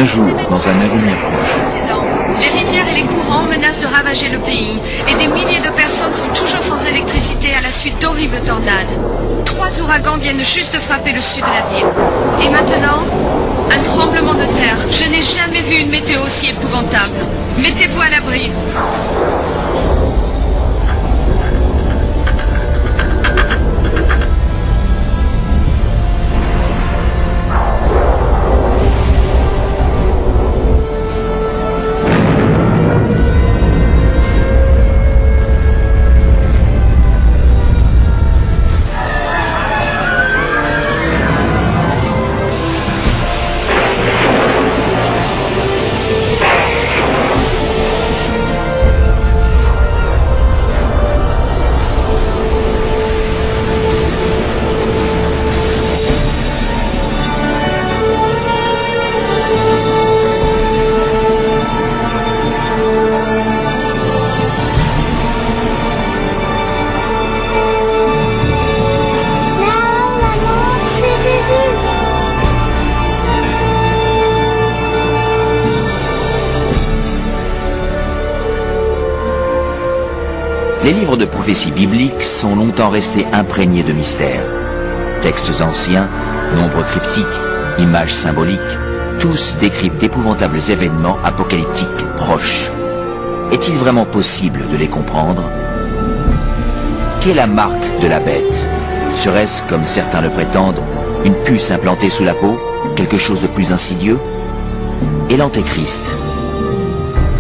Un jour, dans un avenir proche, les rivières et les courants menacent de ravager le pays et des milliers de personnes sont toujours sans électricité à la suite d'horribles tornades. 3 ouragans viennent juste de frapper le sud de la ville. Et maintenant, un tremblement de terre. Je n'ai jamais vu une météo aussi épouvantable. Mettez-vous à l'abri. Les livres de prophéties bibliques sont longtemps restés imprégnés de mystères. Textes anciens, nombres cryptiques, images symboliques, tous décrivent d'épouvantables événements apocalyptiques proches. Est-il vraiment possible de les comprendre? Qu'est la marque de la bête? Serait-ce, comme certains le prétendent, une puce implantée sous la peau? Quelque chose de plus insidieux? Et l'Antéchrist?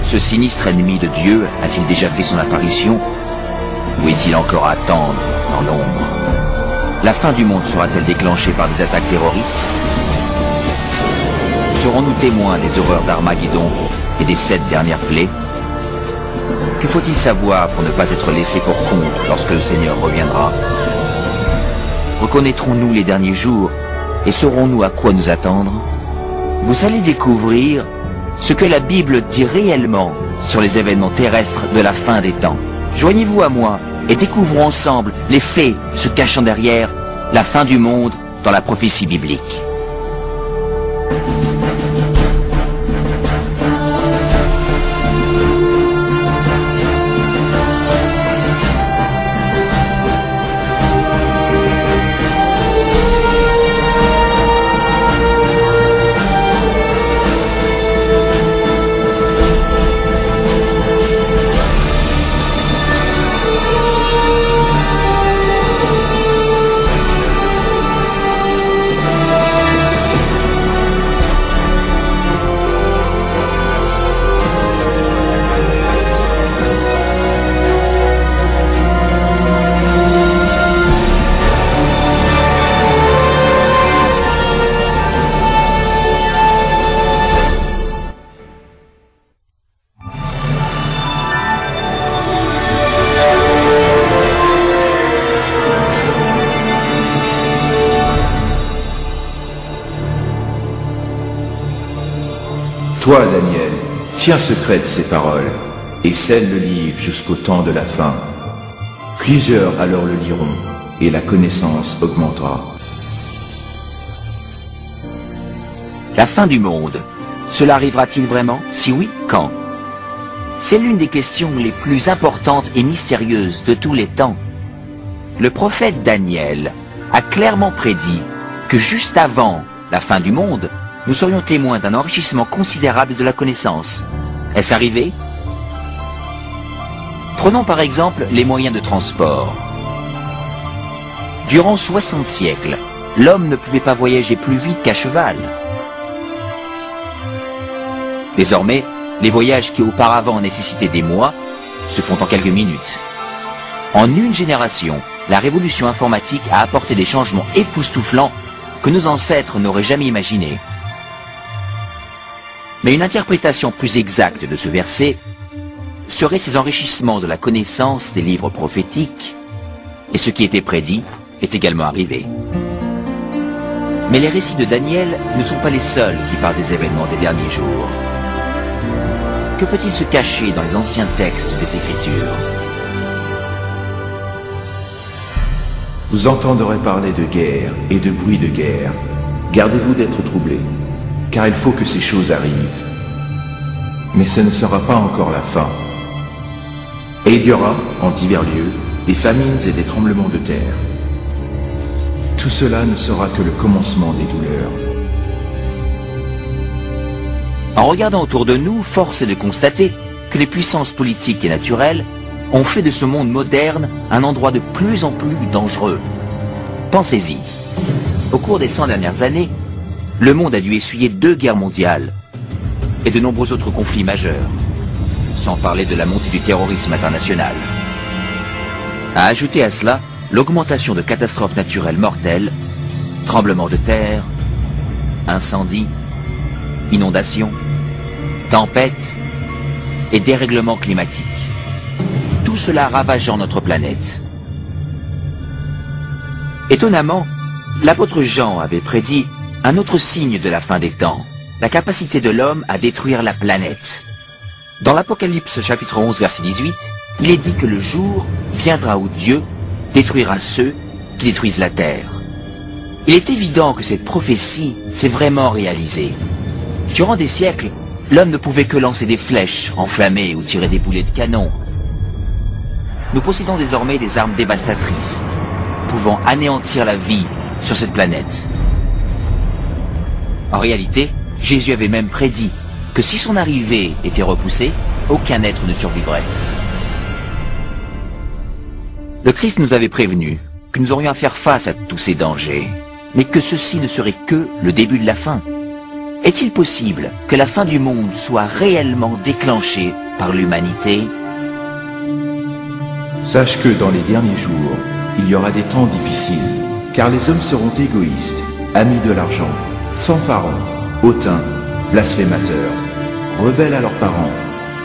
Ce sinistre ennemi de Dieu a-t-il déjà fait son apparition? Ou est-il encore à attendre dans l'ombre? La fin du monde sera-t-elle déclenchée par des attaques terroristes? Serons-nous témoins des horreurs d'Armageddon et des 7 dernières plaies? Que faut-il savoir pour ne pas être laissé pour compte lorsque le Seigneur reviendra? Reconnaîtrons-nous les derniers jours et saurons-nous à quoi nous attendre? Vous allez découvrir ce que la Bible dit réellement sur les événements terrestres de la fin des temps. Joignez-vous à moi et découvrons ensemble les faits se cachant derrière la fin du monde dans la prophétie biblique. toi, Daniel, tiens secrète ces paroles, et scelle le livre jusqu'au temps de la fin. Plusieurs alors le liront, et la connaissance augmentera. La fin du monde, cela arrivera-t-il vraiment? Si oui, quand? C'est l'une des questions les plus importantes et mystérieuses de tous les temps. Le prophète Daniel a clairement prédit que juste avant la fin du monde, nous serions témoins d'un enrichissement considérable de la connaissance. Est-ce arrivé? Prenons par exemple les moyens de transport. Durant 60 siècles, l'homme ne pouvait pas voyager plus vite qu'à cheval. Désormais, les voyages qui auparavant nécessitaient des mois se font en quelques minutes. En une génération, la révolution informatique a apporté des changements époustouflants que nos ancêtres n'auraient jamais imaginés. Mais une interprétation plus exacte de ce verset serait ces enrichissements de la connaissance des livres prophétiques, et ce qui était prédit est également arrivé. Mais les récits de Daniel ne sont pas les seuls qui parlent des événements des derniers jours. Que peut-il se cacher dans les anciens textes des Écritures? Vous entendrez parler de guerre et de bruit de guerre. Gardez-vous d'être troublés. car il faut que ces choses arrivent. Mais ce ne sera pas encore la fin. Et il y aura, en divers lieux, des famines et des tremblements de terre. Tout cela ne sera que le commencement des douleurs. En regardant autour de nous, force est de constater que les puissances politiques et naturelles ont fait de ce monde moderne un endroit de plus en plus dangereux. Pensez-y. Au cours des 100 dernières années, le monde a dû essuyer 2 guerres mondiales et de nombreux autres conflits majeurs, sans parler de la montée du terrorisme international. À ajouter à cela l'augmentation de catastrophes naturelles mortelles, tremblements de terre, incendies, inondations, tempêtes et dérèglements climatiques. Tout cela ravageant notre planète. Étonnamment, l'apôtre Jean avait prédit un autre signe de la fin des temps, la capacité de l'homme à détruire la planète. Dans l'Apocalypse chapitre 11 verset 18, il est dit que le jour viendra où Dieu détruira ceux qui détruisent la terre. Il est évident que cette prophétie s'est vraiment réalisée. Durant des siècles, l'homme ne pouvait que lancer des flèches enflammées ou tirer des boulets de canon. Nous possédons désormais des armes dévastatrices, pouvant anéantir la vie sur cette planète. En réalité, Jésus avait même prédit que si son arrivée était repoussée, aucun être ne survivrait. Le Christ nous avait prévenu que nous aurions à faire face à tous ces dangers, mais que ceci ne serait que le début de la fin. Est-il possible que la fin du monde soit réellement déclenchée par l'humanité? Sache que dans les derniers jours, il y aura des temps difficiles, car les hommes seront égoïstes, amis de l'argent, fanfarons, hautains, blasphémateurs, rebelles à leurs parents,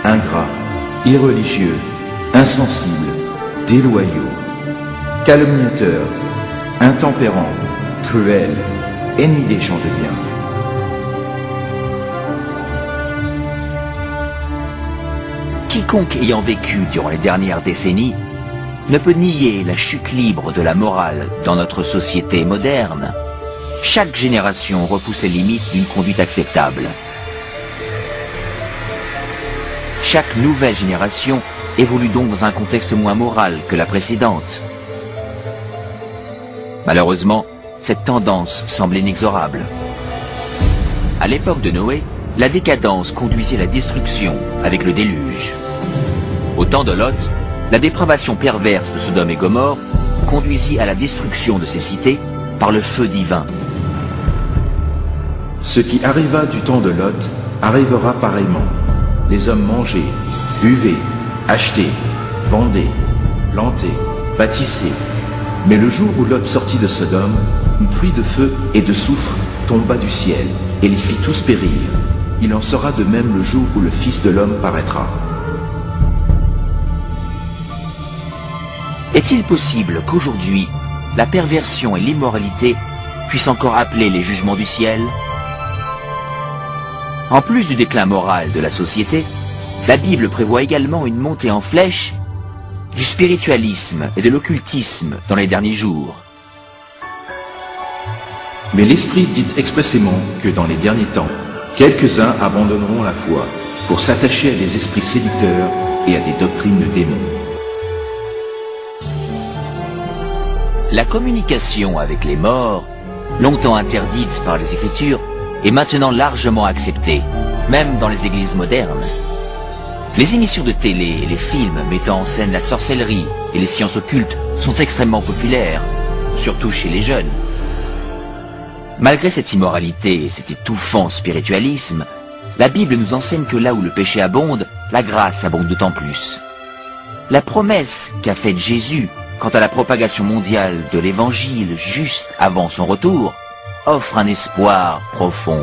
ingrats, irreligieux, insensibles, déloyaux, calomniateurs, intempérants, cruels, ennemis des gens de bien. Quiconque ayant vécu durant les dernières décennies ne peut nier la chute libre de la morale dans notre société moderne. Chaque génération repousse les limites d'une conduite acceptable. Chaque nouvelle génération évolue donc dans un contexte moins moral que la précédente. Malheureusement, cette tendance semble inexorable. À l'époque de Noé, la décadence conduisait à la destruction avec le déluge. Au temps de Lot, la dépravation perverse de Sodome et Gomorrhe conduisit à la destruction de ces cités par le feu divin. Ce qui arriva du temps de Lot arrivera pareillement. Les hommes mangeaient, buvaient, achetaient, vendaient, plantaient, bâtissaient. Mais le jour où Lot sortit de Sodome, une pluie de feu et de soufre tomba du ciel et les fit tous périr. Il en sera de même le jour où le Fils de l'homme paraîtra. Est-il possible qu'aujourd'hui, la perversion et l'immoralité puissent encore appeler les jugements du ciel? En plus du déclin moral de la société, la Bible prévoit également une montée en flèche du spiritualisme et de l'occultisme dans les derniers jours. Mais l'Esprit dit expressément que dans les derniers temps, quelques-uns abandonneront la foi pour s'attacher à des esprits séducteurs et à des doctrines de démons. La communication avec les morts, longtemps interdite par les Écritures, est maintenant largement acceptée, même dans les églises modernes. Les émissions de télé et les films mettant en scène la sorcellerie et les sciences occultes sont extrêmement populaires, surtout chez les jeunes. Malgré cette immoralité et cet étouffant spiritualisme, la Bible nous enseigne que là où le péché abonde, la grâce abonde d'autant plus. La promesse qu'a faite Jésus quant à la propagation mondiale de l'Évangile juste avant son retour offre un espoir profond.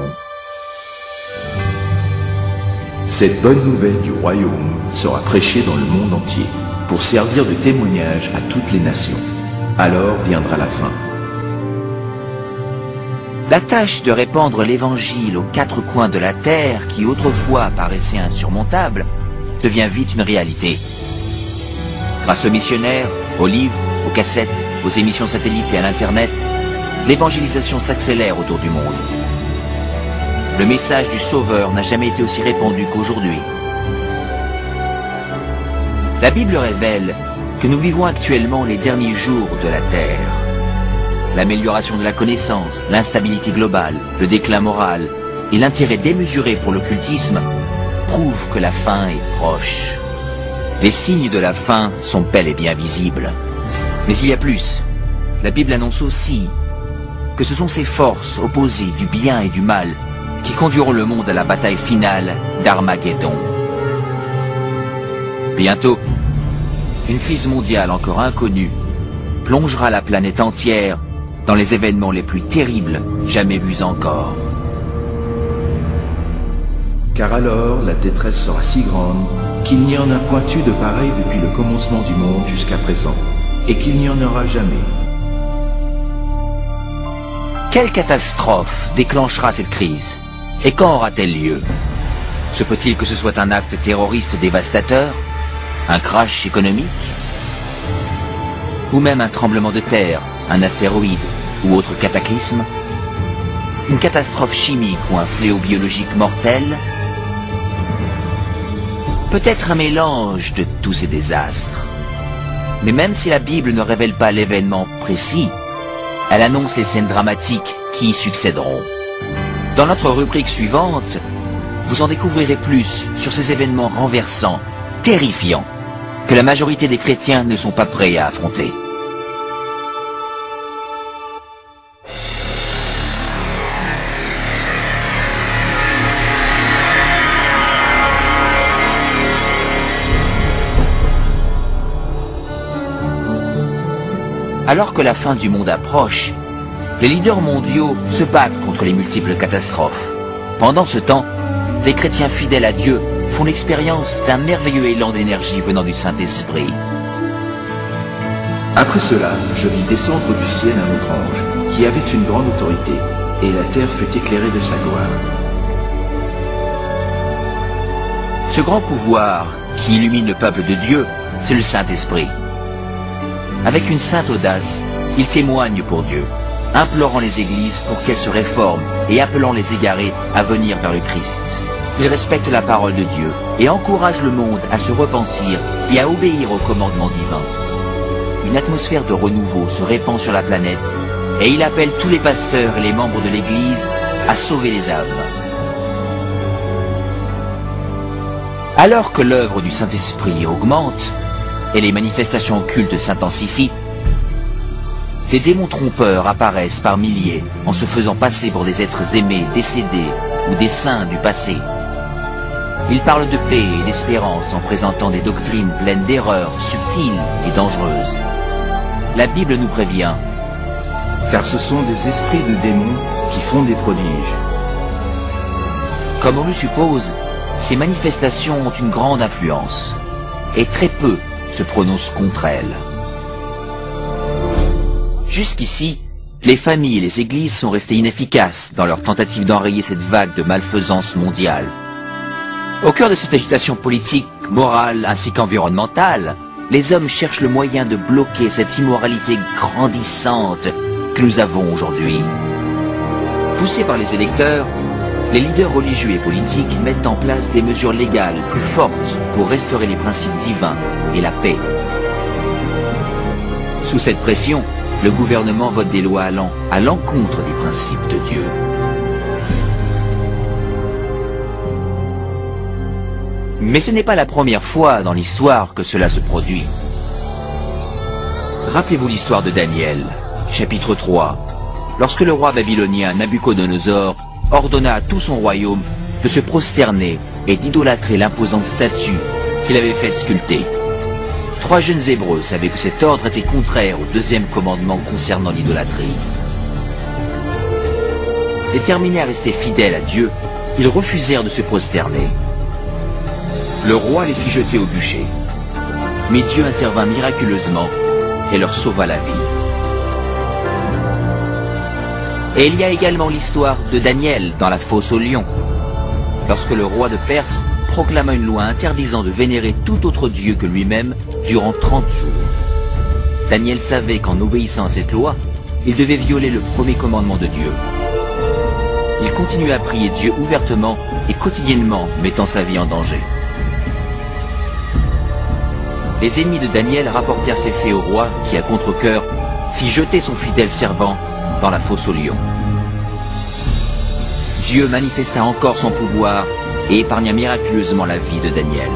Cette bonne nouvelle du royaume sera prêchée dans le monde entier pour servir de témoignage à toutes les nations. Alors viendra la fin. La tâche de répandre l'Évangile aux 4 coins de la terre, qui autrefois paraissait insurmontable, devient vite une réalité. Grâce aux missionnaires, aux livres, aux cassettes, aux émissions satellites et à l'Internet, l'évangélisation s'accélère autour du monde. le message du Sauveur n'a jamais été aussi répandu qu'aujourd'hui. La Bible révèle que nous vivons actuellement les derniers jours de la Terre. L'amélioration de la connaissance, l'instabilité globale, le déclin moral et l'intérêt démesuré pour l'occultisme prouvent que la fin est proche. Les signes de la fin sont bel et bien visibles. Mais il y a plus. La Bible annonce aussi que ce sont ces forces opposées du bien et du mal qui conduiront le monde à la bataille finale d'Armageddon. Bientôt, une crise mondiale encore inconnue plongera la planète entière dans les événements les plus terribles jamais vus encore. Car alors la détresse sera si grande qu'il n'y en a point eu de pareil depuis le commencement du monde jusqu'à présent, et qu'il n'y en aura jamais. Quelle catastrophe déclenchera cette crise? Et quand aura-t-elle lieu? Se peut-il que ce soit un acte terroriste dévastateur? Un crash économique? Ou même un tremblement de terre, un astéroïde ou autre cataclysme? Une catastrophe chimique ou un fléau biologique mortel? Peut-être un mélange de tous ces désastres. Mais même si la Bible ne révèle pas l'événement précis, elle annonce les scènes dramatiques qui y succéderont. Dans notre rubrique suivante, vous en découvrirez plus sur ces événements renversants, terrifiants, que la majorité des chrétiens ne sont pas prêts à affronter. Alors que la fin du monde approche, les leaders mondiaux se battent contre les multiples catastrophes. Pendant ce temps, les chrétiens fidèles à Dieu font l'expérience d'un merveilleux élan d'énergie venant du Saint-Esprit. Après cela, je vis descendre du ciel un autre ange, qui avait une grande autorité, et la terre fut éclairée de sa gloire. Ce grand pouvoir qui illumine le peuple de Dieu, c'est le Saint-Esprit. Avec une sainte audace, il témoigne pour Dieu, implorant les églises pour qu'elles se réforment et appelant les égarés à venir vers le Christ. Il respecte la parole de Dieu et encourage le monde à se repentir et à obéir au commandement divin. Une atmosphère de renouveau se répand sur la planète et il appelle tous les pasteurs et les membres de l'Église à sauver les âmes. Alors que l'œuvre du Saint-Esprit augmente et les manifestations occultes s'intensifient, des démons trompeurs apparaissent par milliers en se faisant passer pour des êtres aimés, décédés ou des saints du passé. Ils parlent de paix et d'espérance en présentant des doctrines pleines d'erreurs subtiles et dangereuses. La Bible nous prévient. Car ce sont des esprits de démons qui font des prodiges. Comme on le suppose, ces manifestations ont une grande influence et très peu se prononcent contre elles. Jusqu'ici, les familles et les églises sont restées inefficaces dans leur tentative d'enrayer cette vague de malfaisance mondiale. Au cœur de cette agitation politique, morale ainsi qu'environnementale, les hommes cherchent le moyen de bloquer cette immoralité grandissante que nous avons aujourd'hui. Poussés par les électeurs, les leaders religieux et politiques mettent en place des mesures légales plus fortes pour restaurer les principes divins et la paix. Sous cette pression, le gouvernement vote des lois allant à l'encontre des principes de Dieu. Mais ce n'est pas la première fois dans l'histoire que cela se produit. Rappelez-vous l'histoire de Daniel, chapitre 3, lorsque le roi babylonien Nabuchodonosor ordonna à tout son royaume de se prosterner et d'idolâtrer l'imposante statue qu'il avait faite sculpter. 3 jeunes Hébreux savaient que cet ordre était contraire au 2e commandement concernant l'idolâtrie. Déterminés à rester fidèles à Dieu, ils refusèrent de se prosterner. Le roi les fit jeter au bûcher. Mais Dieu intervint miraculeusement et leur sauva la vie. Et il y a également l'histoire de Daniel dans la fosse aux lions, lorsque le roi de Perse proclama une loi interdisant de vénérer tout autre dieu que lui-même durant 30 jours. Daniel savait qu'en obéissant à cette loi, il devait violer le premier commandement de Dieu. il continue à prier Dieu ouvertement et quotidiennement, mettant sa vie en danger. Les ennemis de Daniel rapportèrent ces faits au roi qui, à contre-cœur, fit jeter son fidèle servant dans la fosse aux lions. Dieu manifesta encore son pouvoir et épargna miraculeusement la vie de Daniel.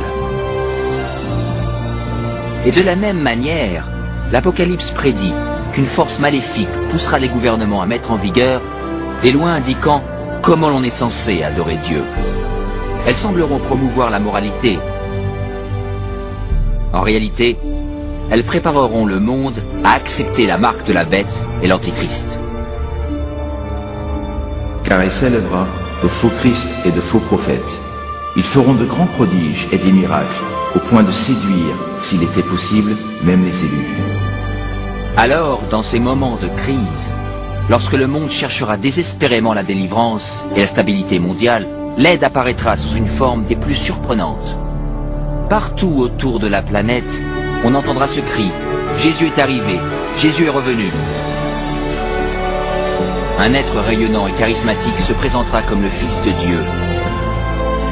Et de la même manière, l'Apocalypse prédit qu'une force maléfique poussera les gouvernements à mettre en vigueur des lois indiquant comment l'on est censé adorer Dieu. Elles sembleront promouvoir la moralité. En réalité, elles prépareront le monde à accepter la marque de la bête et l'Antéchrist. Car il s'élèvera de faux Christ et de faux prophètes. Ils feront de grands prodiges et des miracles, au point de séduire, s'il était possible, même les élus. Alors, dans ces moments de crise, lorsque le monde cherchera désespérément la délivrance et la stabilité mondiale, l'aide apparaîtra sous une forme des plus surprenantes. Partout autour de la planète, on entendra ce cri « Jésus est arrivé, Jésus est revenu ». Un être rayonnant et charismatique se présentera comme le Fils de Dieu.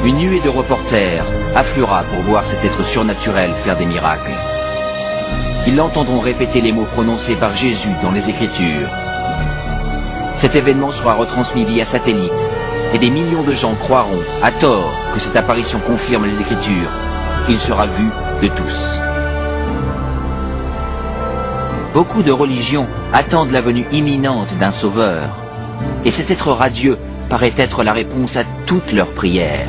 Une nuée de reporters affluera pour voir cet être surnaturel faire des miracles. Ils l'entendront répéter les mots prononcés par Jésus dans les Écritures. Cet événement sera retransmis via satellite et des millions de gens croiront, à tort, que cette apparition confirme les Écritures. Il sera vu de tous. Beaucoup de religions attendent la venue imminente d'un sauveur. Et cet être radieux paraît être la réponse à toutes leurs prières.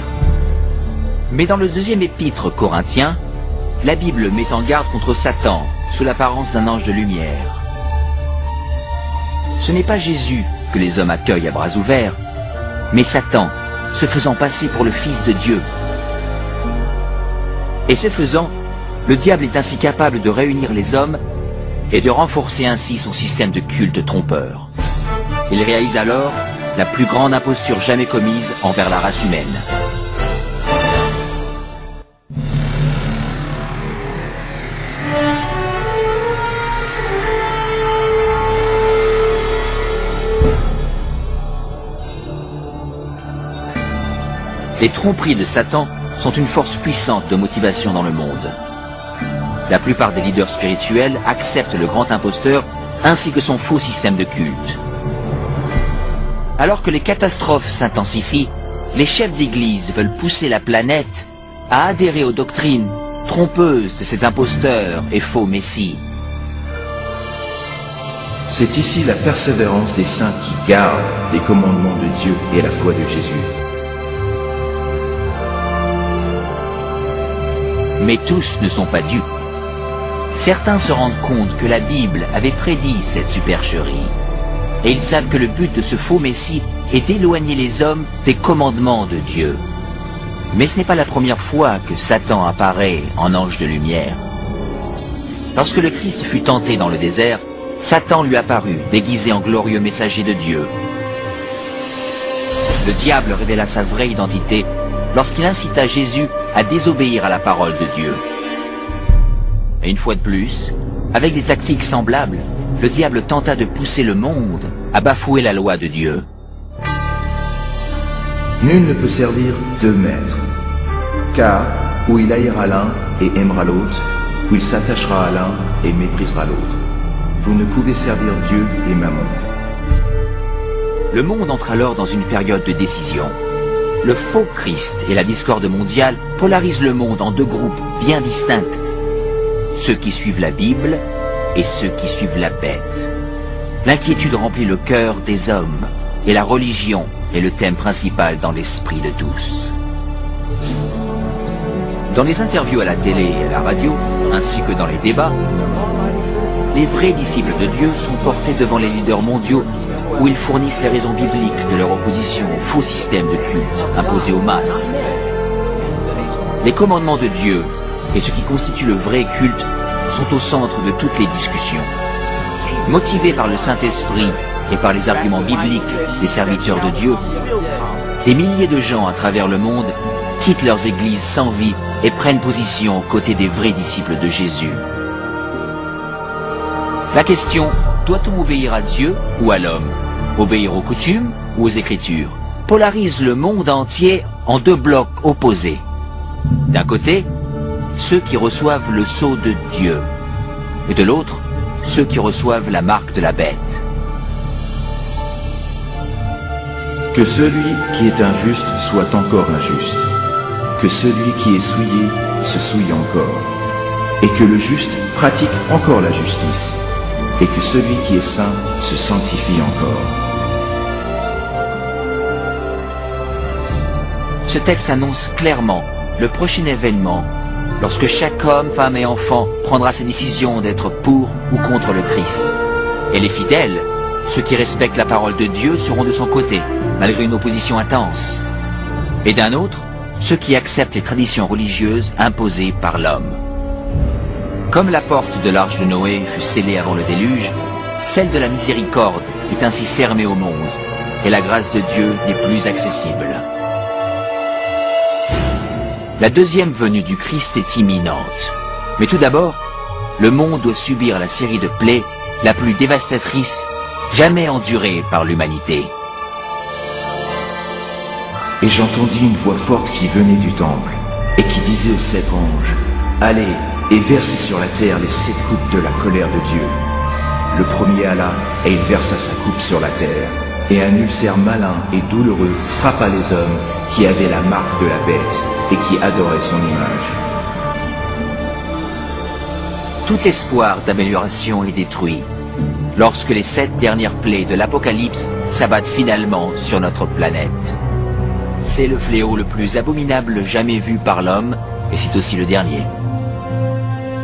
Mais dans le deuxième épître Corinthiens, la Bible met en garde contre Satan sous l'apparence d'un ange de lumière. Ce n'est pas Jésus que les hommes accueillent à bras ouverts, mais Satan, se faisant passer pour le Fils de Dieu. Et ce faisant, le diable est ainsi capable de réunir les hommes et de renforcer ainsi son système de culte trompeur. Il réalise alors la plus grande imposture jamais commise envers la race humaine. Les tromperies de Satan sont une force puissante de motivation dans le monde. La plupart des leaders spirituels acceptent le grand imposteur ainsi que son faux système de culte. Alors que les catastrophes s'intensifient, les chefs d'église veulent pousser la planète à adhérer aux doctrines trompeuses de cet imposteur et faux messie. C'est ici la persévérance des saints qui gardent les commandements de Dieu et la foi de Jésus. Mais tous ne sont pas dupes. Certains se rendent compte que la Bible avait prédit cette supercherie. Et ils savent que le but de ce faux messie est d'éloigner les hommes des commandements de Dieu. Mais ce n'est pas la première fois que Satan apparaît en ange de lumière. Lorsque le Christ fut tenté dans le désert, Satan lui apparut, déguisé en glorieux messager de Dieu. Le diable révéla sa vraie identité lorsqu'il incita Jésus à désobéir à la parole de Dieu. Et une fois de plus, avec des tactiques semblables, le diable tenta de pousser le monde à bafouer la loi de Dieu. Nul ne peut servir deux maîtres, car ou il haïra l'un et aimera l'autre, ou il s'attachera à l'un et méprisera l'autre. Vous ne pouvez servir Dieu et Mammon. Le monde entre alors dans une période de décision. Le faux Christ et la discorde mondiale polarisent le monde en deux groupes bien distincts. Ceux qui suivent la Bible et ceux qui suivent la bête. L'inquiétude remplit le cœur des hommes et la religion est le thème principal dans l'esprit de tous. Dans les interviews à la télé et à la radio, ainsi que dans les débats, les vrais disciples de Dieu sont portés devant les leaders mondiaux où ils fournissent les raisons bibliques de leur opposition au faux système de culte imposé aux masses. Les commandements de Dieu et ce qui constitue le vrai culte sont au centre de toutes les discussions. Motivés par le Saint-Esprit et par les arguments bibliques des serviteurs de Dieu, des milliers de gens à travers le monde quittent leurs églises sans vie et prennent position aux côtés des vrais disciples de Jésus. La question, doit-on obéir à Dieu ou à l'homme? Obéir aux coutumes ou aux Écritures? polarise le monde entier en deux blocs opposés. D'un côté, ceux qui reçoivent le sceau de Dieu, et de l'autre, ceux qui reçoivent la marque de la bête. Que celui qui est injuste soit encore injuste, que celui qui est souillé se souille encore, et que le juste pratique encore la justice, et que celui qui est saint se sanctifie encore. Ce texte annonce clairement le prochain événement, lorsque chaque homme, femme et enfant prendra ses décisions d'être pour ou contre le Christ. Et les fidèles, ceux qui respectent la parole de Dieu, seront de son côté, malgré une opposition intense. Et d'un autre, ceux qui acceptent les traditions religieuses imposées par l'homme. Comme la porte de l'arche de Noé fut scellée avant le déluge, celle de la miséricorde est ainsi fermée au monde, et la grâce de Dieu n'est plus accessible. La deuxième venue du Christ est imminente. Mais tout d'abord, le monde doit subir la série de plaies la plus dévastatrice jamais endurée par l'humanité. Et j'entendis une voix forte qui venait du temple, et qui disait aux 7 anges, « Allez, et versez sur la terre les 7 coupes de la colère de Dieu. » Le premier alla, et il versa sa coupe sur la terre. Et un ulcère malin et douloureux frappa les hommes qui avaient la marque de la bête et qui adoraient son image. Tout espoir d'amélioration est détruit lorsque les 7 dernières plaies de l'Apocalypse s'abattent finalement sur notre planète. C'est le fléau le plus abominable jamais vu par l'homme, et c'est aussi le dernier.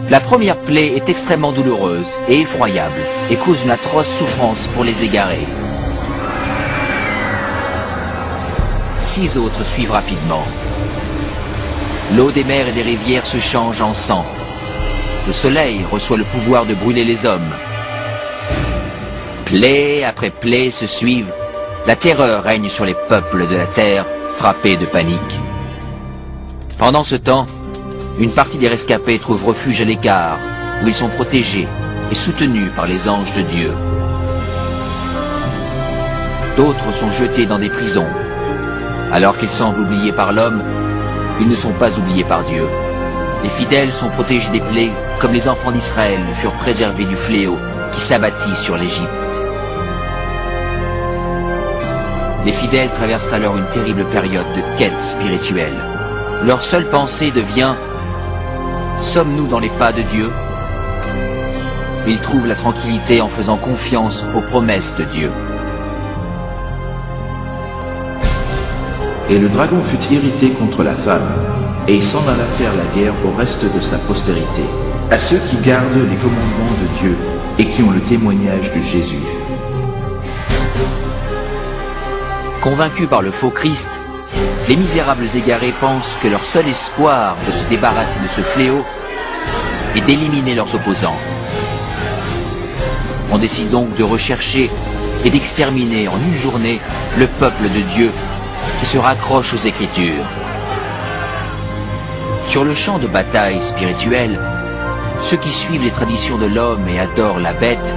La première plaie est extrêmement douloureuse et effroyable et cause une atroce souffrance pour les égarés. 6 autres suivent rapidement. L'eau des mers et des rivières se change en sang. Le soleil reçoit le pouvoir de brûler les hommes. Plaie après plaie se suivent. La terreur règne sur les peuples de la terre, frappés de panique. Pendant ce temps, une partie des rescapés trouve refuge à l'écart, où ils sont protégés et soutenus par les anges de Dieu. D'autres sont jetés dans des prisons. Alors qu'ils semblent oubliés par l'homme, ils ne sont pas oubliés par Dieu. Les fidèles sont protégés des plaies, comme les enfants d'Israël furent préservés du fléau qui s'abattit sur l'Égypte. Les fidèles traversent alors une terrible période de quête spirituelle. Leur seule pensée devient « Sommes-nous dans les pas de Dieu ?» Ils trouvent la tranquillité en faisant confiance aux promesses de Dieu. Et le dragon fut irrité contre la femme, et il s'en alla faire la guerre au reste de sa postérité, à ceux qui gardent les commandements de Dieu et qui ont le témoignage de Jésus. Convaincus par le faux Christ, les misérables égarés pensent que leur seul espoir de se débarrasser de ce fléau est d'éliminer leurs opposants. On décide donc de rechercher et d'exterminer en une journée le peuple de Dieu qui se raccroche aux Écritures. Sur le champ de bataille spirituel, ceux qui suivent les traditions de l'homme et adorent la bête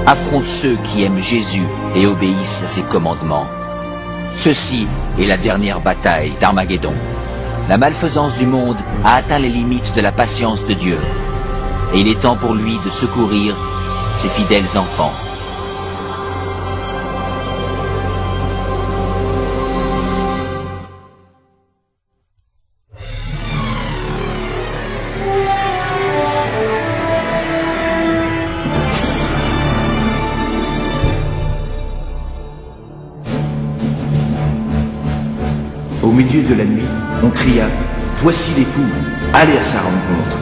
affrontent ceux qui aiment Jésus et obéissent à ses commandements. Ceci est la dernière bataille d'Armageddon. La malfaisance du monde a atteint les limites de la patience de Dieu, et il est temps pour lui de secourir ses fidèles enfants. Au milieu de la nuit, on cria « Voici l'époux, allez à sa rencontre !»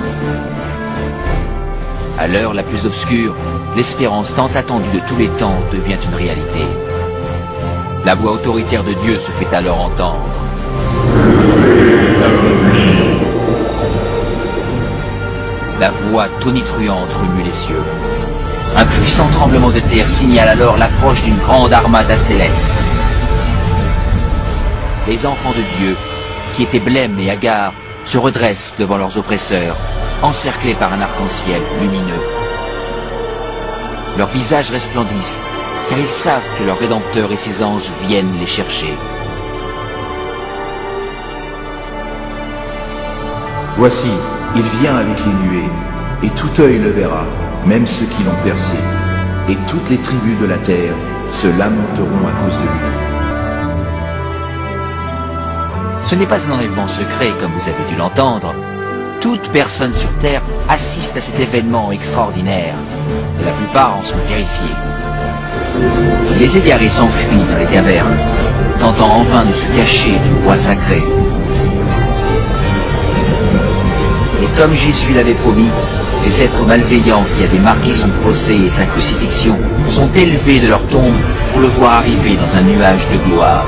À l'heure la plus obscure, l'espérance tant attendue de tous les temps devient une réalité. La voix autoritaire de Dieu se fait alors entendre. La voix tonitruante remue les cieux. Un puissant tremblement de terre signale alors l'approche d'une grande armada céleste. Les enfants de Dieu, qui étaient blêmes et hagards, se redressent devant leurs oppresseurs, encerclés par un arc-en-ciel lumineux. Leurs visages resplendissent, car ils savent que leur Rédempteur et ses anges viennent les chercher. Voici, il vient avec les nuées, et tout œil le verra, même ceux qui l'ont percé, et toutes les tribus de la terre se lamenteront à cause de lui. Ce n'est pas un enlèvement secret, comme vous avez dû l'entendre. Toute personne sur Terre assiste à cet événement extraordinaire. Et la plupart en sont terrifiés. Les égarés s'enfuient dans les cavernes, tentant en vain de se cacher d'une voix sacrée. Et comme Jésus l'avait promis, les êtres malveillants qui avaient marqué son procès et sa crucifixion sont élevés de leur tombe pour le voir arriver dans un nuage de gloire.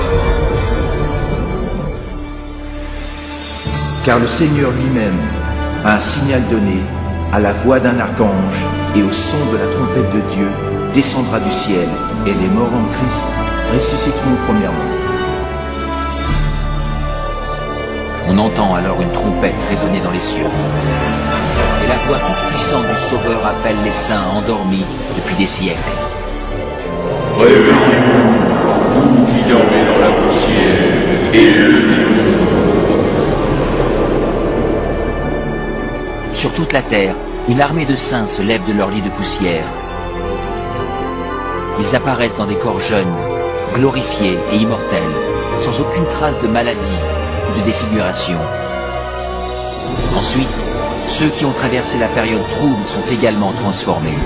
Car le Seigneur lui-même a un signal donné, à la voix d'un archange et au son de la trompette de Dieu, descendra du ciel, et les morts en Christ ressusciteront premièrement. On entend alors une trompette résonner dans les cieux. Et la voix toute puissante du Sauveur appelle les saints endormis depuis des siècles. Réveillez-vous, vous qui dormez dans la poussière, et levez-vous. Sur toute la terre, une armée de saints se lève de leur lit de poussière. Ils apparaissent dans des corps jeunes, glorifiés et immortels, sans aucune trace de maladie ou de défiguration. Ensuite, ceux qui ont traversé la période trouble sont également transformés.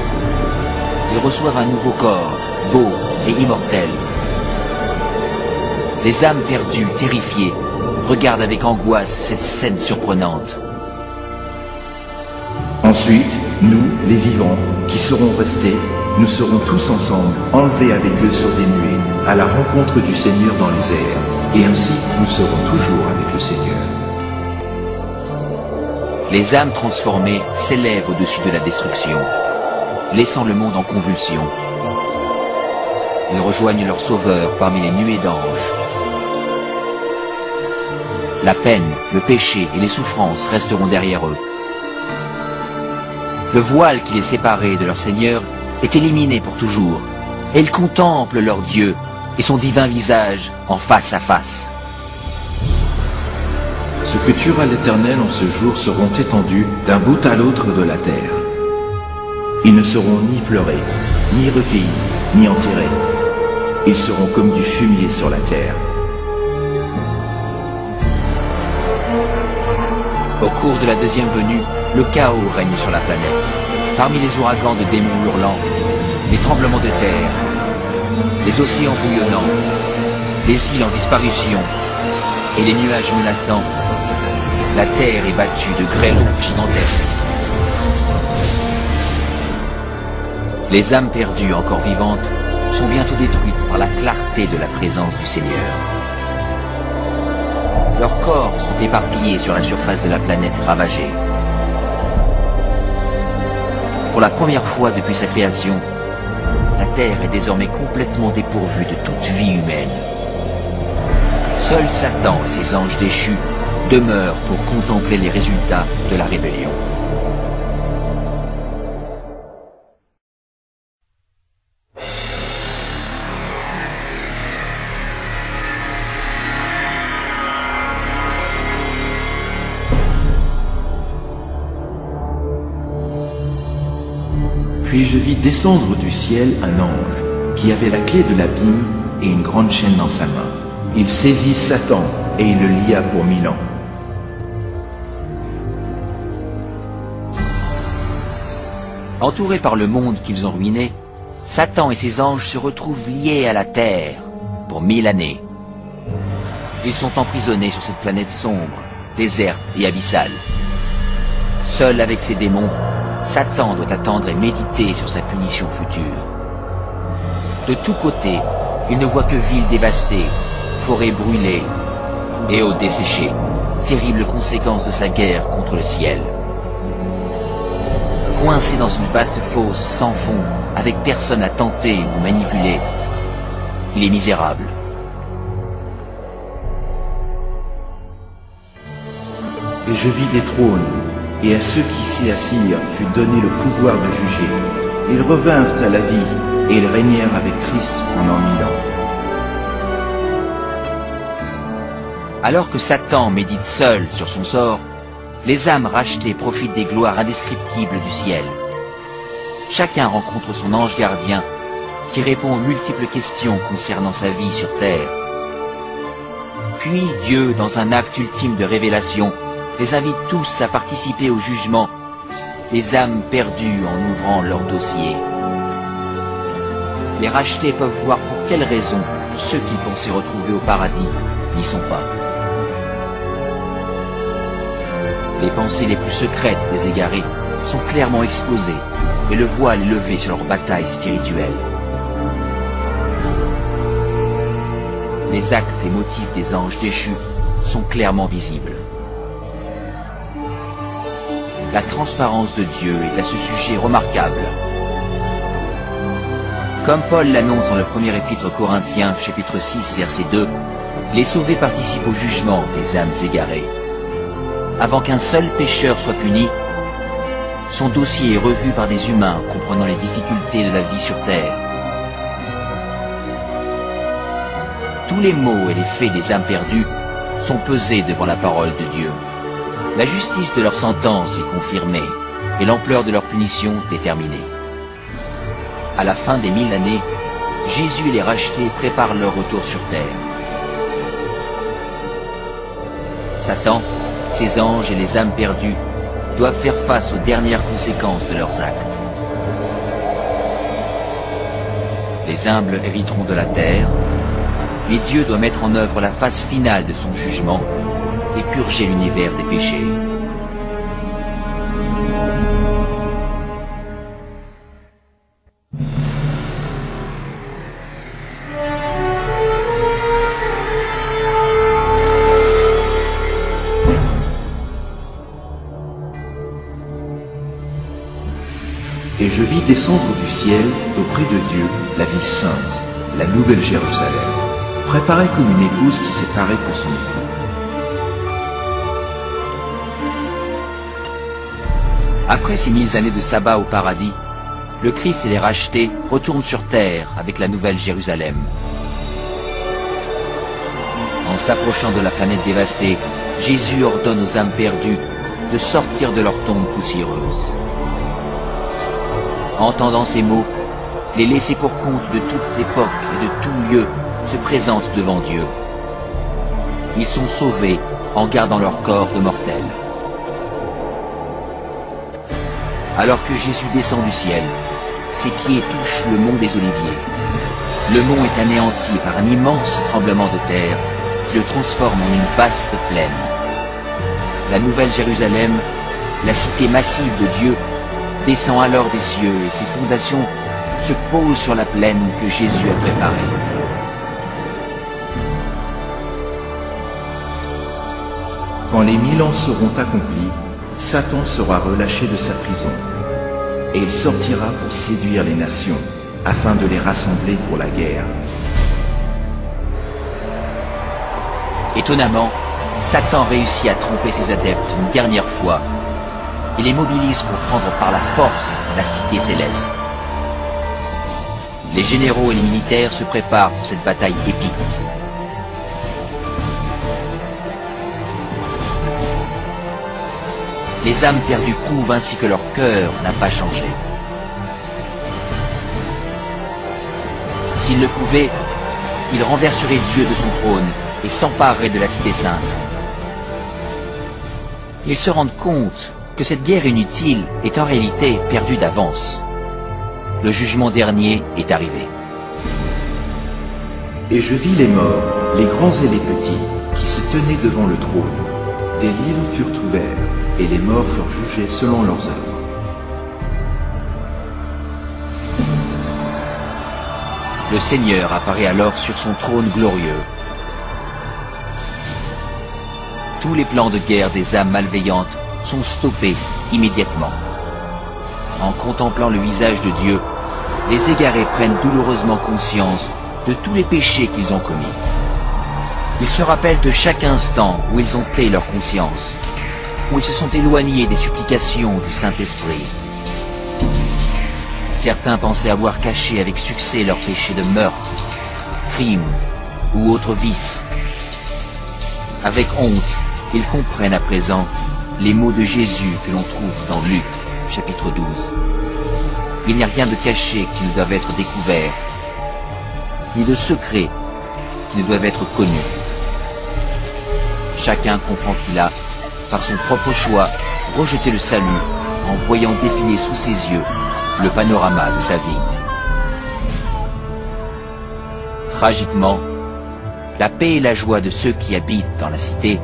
Ils reçoivent un nouveau corps, beau et immortel. Les âmes perdues, terrifiées, regardent avec angoisse cette scène surprenante. Ensuite, nous, les vivants, qui serons restés, nous serons tous ensemble, enlevés avec eux sur des nuées, à la rencontre du Seigneur dans les airs, et ainsi nous serons toujours avec le Seigneur. Les âmes transformées s'élèvent au-dessus de la destruction, laissant le monde en convulsion. Ils rejoignent leur Sauveur parmi les nuées d'anges. La peine, le péché et les souffrances resteront derrière eux. Le voile qui les séparait de leur Seigneur est éliminé pour toujours, et ils contemplent leur Dieu et son divin visage en face à face. Ce que tuera l'Éternel en ce jour seront étendus d'un bout à l'autre de la terre. Ils ne seront ni pleurés, ni recueillis, ni enterrés. Ils seront comme du fumier sur la terre. Au cours de la deuxième venue, le chaos règne sur la planète. Parmi les ouragans de démons hurlants, les tremblements de terre, les océans bouillonnants, les îles en disparition et les nuages menaçants, la terre est battue de grêlons gigantesques. Les âmes perdues encore vivantes sont bientôt détruites par la clarté de la présence du Seigneur. Leurs corps sont éparpillés sur la surface de la planète ravagée. Pour la première fois depuis sa création, la Terre est désormais complètement dépourvue de toute vie humaine. Seul Satan et ses anges déchus demeurent pour contempler les résultats de la rébellion. Puis je vis descendre du ciel un ange qui avait la clé de l'abîme et une grande chaîne dans sa main. Il saisit Satan et il le lia pour 1000 ans. Entourés par le monde qu'ils ont ruiné, Satan et ses anges se retrouvent liés à la terre pour 1000 années. Ils sont emprisonnés sur cette planète sombre, déserte et abyssale. Seul avec ses démons, Satan doit attendre et méditer sur sa punition future. De tous côtés, il ne voit que villes dévastées, forêts brûlées et eaux desséchées, terribles conséquences de sa guerre contre le ciel. Coincé dans une vaste fosse sans fond, avec personne à tenter ou manipuler, il est misérable. Et je vis des trônes, et à ceux qui s'y assirent fut donné le pouvoir de juger. Ils revinrent à la vie, et ils régnèrent avec Christ pendant 1000 ans. Alors que Satan médite seul sur son sort, les âmes rachetées profitent des gloires indescriptibles du ciel. Chacun rencontre son ange gardien qui répond aux multiples questions concernant sa vie sur terre. Puis Dieu, dans un acte ultime de révélation, les invite tous à participer au jugement des âmes perdues en ouvrant leur dossier. Les rachetés peuvent voir pour quelles raisons ceux qui pensaient retrouver au paradis n'y sont pas. Les pensées les plus secrètes des égarés sont clairement exposées et le voile est levé sur leur bataille spirituelle. Les actes et motifs des anges déchus sont clairement visibles. La transparence de Dieu est à ce sujet remarquable. Comme Paul l'annonce dans le premier épître aux Corinthiens, chapitre 6, verset 2, les sauvés participent au jugement des âmes égarées. Avant qu'un seul pécheur soit puni, son dossier est revu par des humains comprenant les difficultés de la vie sur terre. Tous les maux et les faits des âmes perdues sont pesés devant la parole de Dieu. La justice de leur sentence est confirmée et l'ampleur de leur punition déterminée. À la fin des 1000 années, Jésus et les rachetés préparent leur retour sur terre. Satan, ses anges et les âmes perdues doivent faire face aux dernières conséquences de leurs actes. Les humbles hériteront de la terre, et Dieu doit mettre en œuvre la phase finale de son jugement et purger l'univers des péchés. Et je vis descendre du ciel, auprès de Dieu, la ville sainte, la nouvelle Jérusalem, préparée comme une épouse qui s'est parée pour son époux. Après ces 1000 années de sabbat au paradis, le Christ et les rachetés retournent sur terre avec la nouvelle Jérusalem. En s'approchant de la planète dévastée, Jésus ordonne aux âmes perdues de sortir de leur tombe poussiéreuse. Entendant ces mots, les laissés pour compte de toutes époques et de tout lieu se présentent devant Dieu. Ils sont sauvés en gardant leur corps de mortels. Alors que Jésus descend du ciel, ses pieds touchent le mont des Oliviers. Le mont est anéanti par un immense tremblement de terre qui le transforme en une vaste plaine. La nouvelle Jérusalem, la cité massive de Dieu, descend alors des cieux et ses fondations se posent sur la plaine que Jésus a préparée. Quand les 1000 ans seront accomplis, Satan sera relâché de sa prison, et il sortira pour séduire les nations, afin de les rassembler pour la guerre. Étonnamment, Satan réussit à tromper ses adeptes une dernière fois et les mobilise pour prendre par la force la cité céleste. Les généraux et les militaires se préparent pour cette bataille épique. Les âmes perdues prouvent ainsi que leur cœur n'a pas changé. S'ils le pouvaient, ils renverseraient Dieu de son trône et s'empareraient de la cité sainte. Ils se rendent compte que cette guerre inutile est en réalité perdue d'avance. Le jugement dernier est arrivé. Et je vis les morts, les grands et les petits, qui se tenaient devant le trône. Des livres furent ouverts, et les morts furent jugés selon leurs œuvres. Le Seigneur apparaît alors sur son trône glorieux. Tous les plans de guerre des âmes malveillantes sont stoppés immédiatement. En contemplant le visage de Dieu, les égarés prennent douloureusement conscience de tous les péchés qu'ils ont commis. Ils se rappellent de chaque instant où ils ont tait leur conscience, où ils se sont éloignés des supplications du Saint-Esprit. Certains pensaient avoir caché avec succès leurs péchés de meurtre, crime ou autres vices. Avec honte, ils comprennent à présent les mots de Jésus que l'on trouve dans Luc, chapitre 12. Il n'y a rien de caché qui ne doive être découvert, ni de secret qui ne doivent être connus. Chacun comprend qu'il a, par son propre choix, rejeté le salut en voyant défiler sous ses yeux le panorama de sa vie. Tragiquement, la paix et la joie de ceux qui habitent dans la cité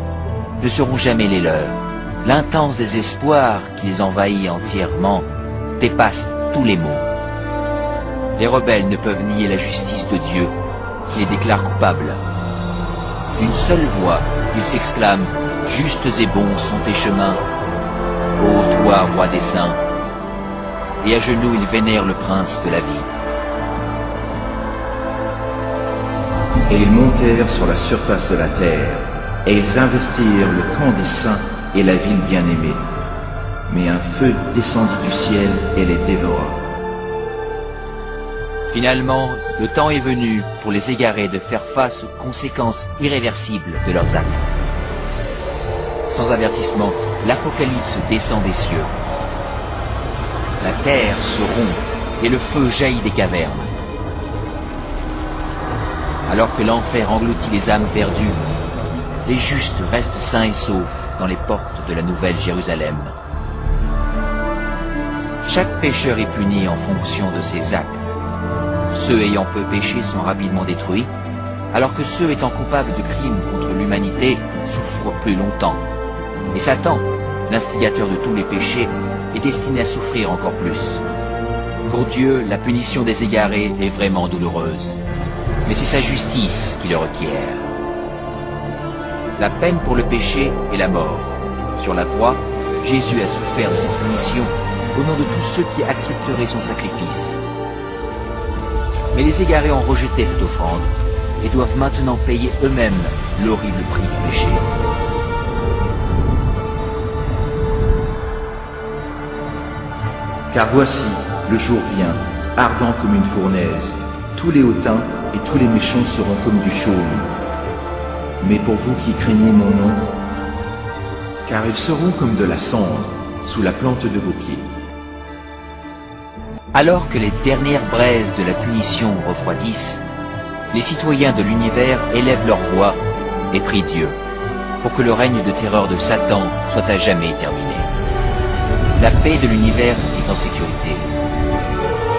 ne seront jamais les leurs. L'intense désespoir qui les envahit entièrement dépasse tous les mots. Les rebelles ne peuvent nier la justice de Dieu qui les déclare coupables. D'une seule voix, ils s'exclament « Justes et bons sont tes chemins, ô toi, roi des saints !» Et à genoux, ils vénèrent le prince de la vie. Et ils montèrent sur la surface de la terre, et ils investirent le camp des saints et la ville bien-aimée. Mais un feu descendit du ciel et les dévora. Finalement, le temps est venu pour les égarés de faire face aux conséquences irréversibles de leurs actes. Sans avertissement, l'Apocalypse descend des cieux. La terre se rompt et le feu jaillit des cavernes. Alors que l'enfer engloutit les âmes perdues, les justes restent sains et saufs dans les portes de la nouvelle Jérusalem. Chaque pécheur est puni en fonction de ses actes. Ceux ayant peu péché sont rapidement détruits, alors que ceux étant coupables de crimes contre l'humanité souffrent plus longtemps. Et Satan, l'instigateur de tous les péchés, est destiné à souffrir encore plus. Pour Dieu, la punition des égarés est vraiment douloureuse, mais c'est sa justice qui le requiert. La peine pour le péché est la mort. Sur la croix, Jésus a souffert de cette punition au nom de tous ceux qui accepteraient son sacrifice. Mais les égarés ont rejeté cette offrande et doivent maintenant payer eux-mêmes l'horrible prix du péché. Car voici, le jour vient, ardent comme une fournaise. Tous les hautains et tous les méchants seront comme du chaume. Mais pour vous qui craignez mon nom, car ils seront comme de la cendre sous la plante de vos pieds. Alors que les dernières braises de la punition refroidissent, les citoyens de l'univers élèvent leur voix et prient Dieu pour que le règne de terreur de Satan soit à jamais terminé. La paix de l'univers est en sécurité.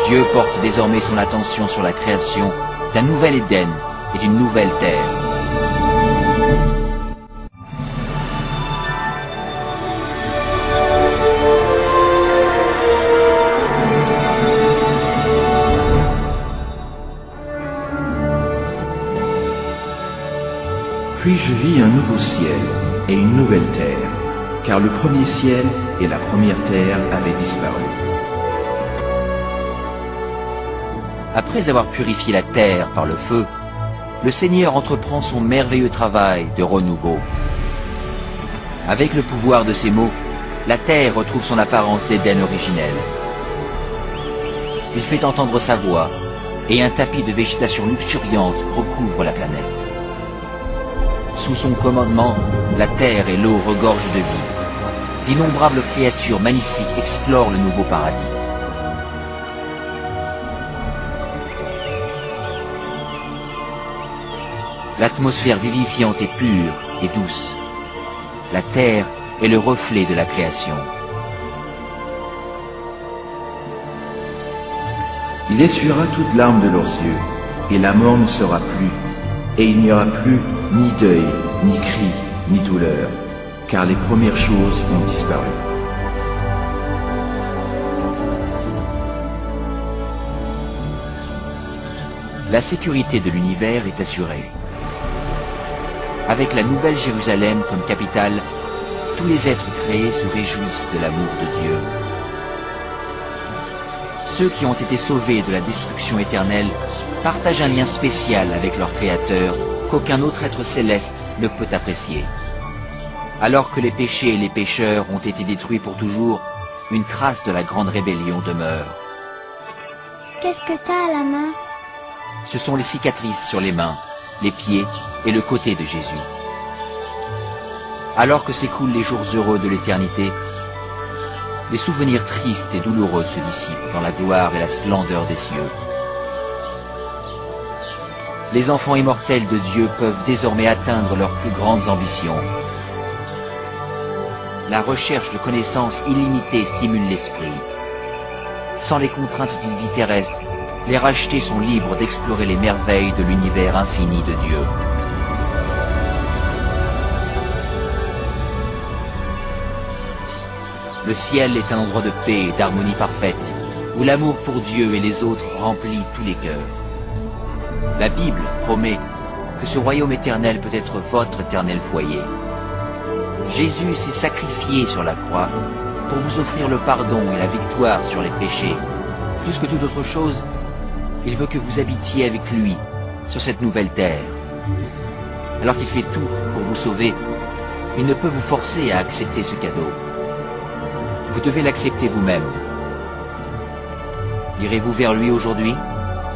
Dieu porte désormais son attention sur la création d'un nouvel Éden et d'une nouvelle terre. Puis je vis un nouveau ciel et une nouvelle terre, car le premier ciel et la première terre avaient disparu. Après avoir purifié la terre par le feu, le Seigneur entreprend son merveilleux travail de renouveau. Avec le pouvoir de ses mots, la terre retrouve son apparence d'Éden originel. Il fait entendre sa voix, et un tapis de végétation luxuriante recouvre la planète. Sous son commandement, la terre et l'eau regorgent de vie. D'innombrables créatures magnifiques explorent le nouveau paradis. L'atmosphère vivifiante est pure et douce. La terre est le reflet de la création. Il essuiera toute larme de leurs yeux, et la mort ne sera plus, et il n'y aura plus ni deuil, ni cri, ni douleur, car les premières choses ont disparu. La sécurité de l'univers est assurée. Avec la nouvelle Jérusalem comme capitale, tous les êtres créés se réjouissent de l'amour de Dieu. Ceux qui ont été sauvés de la destruction éternelle partagent un lien spécial avec leur Créateur qu'aucun autre être céleste ne peut apprécier. Alors que les péchés et les pécheurs ont été détruits pour toujours, une trace de la grande rébellion demeure. Qu'est-ce que t'as à la main? Ce sont les cicatrices sur les mains, les pieds et le côté de Jésus. Alors que s'écoulent les jours heureux de l'éternité, les souvenirs tristes et douloureux se dissipent dans la gloire et la splendeur des cieux. Les enfants immortels de Dieu peuvent désormais atteindre leurs plus grandes ambitions. La recherche de connaissances illimitées stimule l'esprit. Sans les contraintes d'une vie terrestre, les rachetés sont libres d'explorer les merveilles de l'univers infini de Dieu. Le ciel est un endroit de paix et d'harmonie parfaite, où l'amour pour Dieu et les autres remplit tous les cœurs. La Bible promet que ce royaume éternel peut être votre éternel foyer. Jésus s'est sacrifié sur la croix pour vous offrir le pardon et la victoire sur les péchés. Plus que toute autre chose, il veut que vous habitiez avec lui sur cette nouvelle terre. Alors qu'il fait tout pour vous sauver, il ne peut vous forcer à accepter ce cadeau. Vous devez l'accepter vous-même. Irez-vous vers lui aujourd'hui?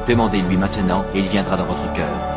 Demandez-lui maintenant et il viendra dans votre cœur.